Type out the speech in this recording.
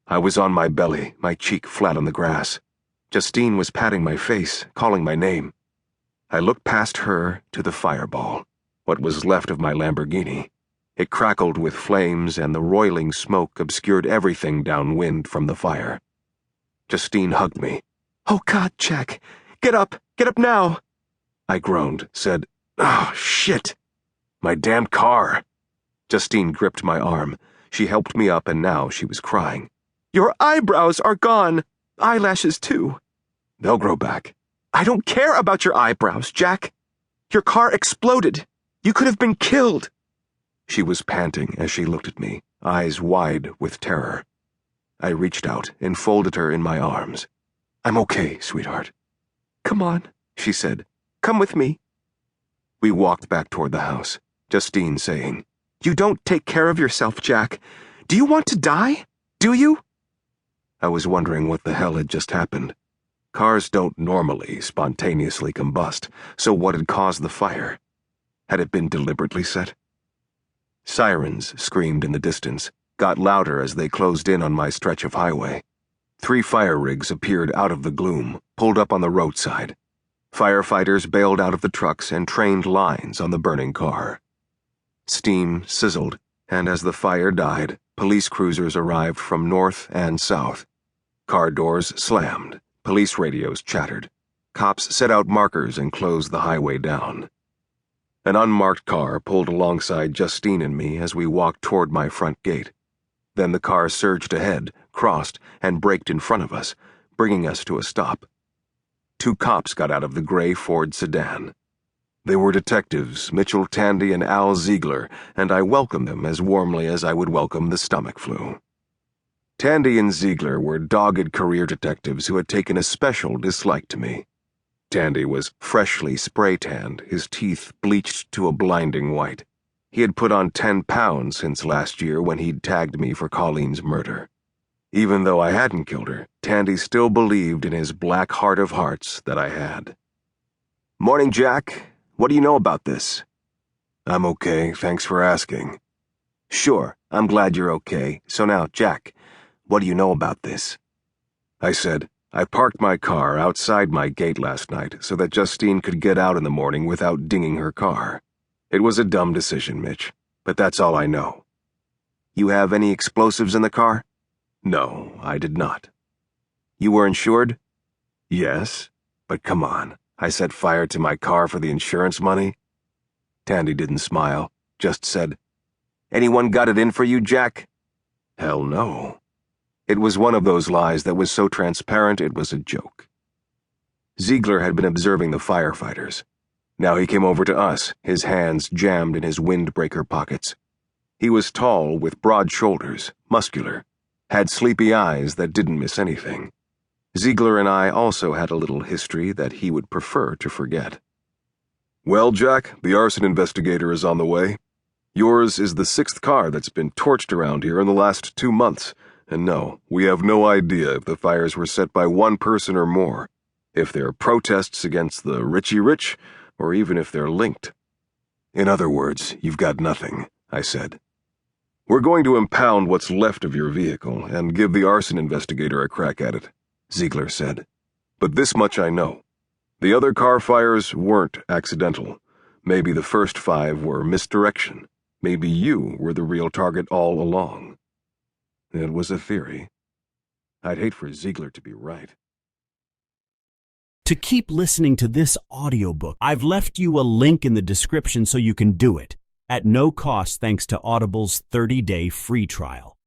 I was on my belly, my cheek flat on the grass. Justine was patting my face, calling my name. I looked past her to the fireball, what was left of my Lamborghini. It crackled with flames, and the roiling smoke obscured everything downwind from the fire. Justine hugged me. "Oh God, Jack, get up now!" I groaned, said, "Oh, shit! My damn car!" Justine gripped my arm. She helped me up, and now she was crying. "Your eyebrows are gone. Eyelashes, too." "They'll grow back." "I don't care about your eyebrows, Jack. Your car exploded. You could have been killed." She was panting as she looked at me, eyes wide with terror. I reached out and folded her in my arms. "I'm okay, sweetheart." "Come on," she said. "Come with me." We walked back toward the house, Justine saying, "You don't take care of yourself, Jack. Do you want to die? Do you?" I was wondering what the hell had just happened. Cars don't normally spontaneously combust, so what had caused the fire? Had it been deliberately set? Sirens screamed in the distance, got louder as they closed in on my stretch of highway. 3 fire rigs appeared out of the gloom, pulled up on the roadside. Firefighters bailed out of the trucks and trained lines on the burning car. Steam sizzled, and as the fire died, police cruisers arrived from north and south. Car doors slammed, police radios chattered. Cops set out markers and closed the highway down. An unmarked car pulled alongside Justine and me as we walked toward my front gate. Then the car surged ahead, crossed, and braked in front of us, bringing us to a stop. 2 cops got out of the gray Ford sedan. They were detectives Mitchell Tandy and Al Ziegler, and I welcomed them as warmly as I would welcome the stomach flu. Tandy and Ziegler were dogged career detectives who had taken a special dislike to me. Tandy was freshly spray-tanned, his teeth bleached to a blinding white. He had put on 10 pounds since last year when he'd tagged me for Colleen's murder. Even though I hadn't killed her, Tandy still believed in his black heart of hearts that I had. "Morning, Jack. What do you know about this?" "I'm okay, thanks for asking." "Sure, I'm glad you're okay. So now, Jack, what do you know about this?" I said, "I parked my car outside my gate last night so that Justine could get out in the morning without dinging her car. It was a dumb decision, Mitch, but that's all I know." "You have any explosives in the car?" "No, I did not." "You were insured?" "Yes, but come on, I set fire to my car for the insurance money?" Tandy didn't smile, just said, "Anyone got it in for you, Jack?" "Hell no." It was one of those lies that was so transparent it was a joke. Ziegler had been observing the firefighters. Now he came over to us, his hands jammed in his windbreaker pockets. He was tall, with broad shoulders, muscular, had sleepy eyes that didn't miss anything. Ziegler and I also had a little history that he would prefer to forget. "Well, Jack, the arson investigator is on the way. Yours is the 6th car that's been torched around here in the last 2 months. And no, we have no idea if the fires were set by one person or more, if they're protests against the Richie Rich, or even if they're linked." "In other words, you've got nothing," I said. "We're going to impound what's left of your vehicle and give the arson investigator a crack at it," Ziegler said. "But this much I know. The other car fires weren't accidental. Maybe the first 5 were misdirection. Maybe you were the real target all along." It was a theory. I'd hate for Ziegler to be right. To keep listening to this audiobook, I've left you a link in the description so you can do it, at no cost thanks to Audible's 30-day free trial.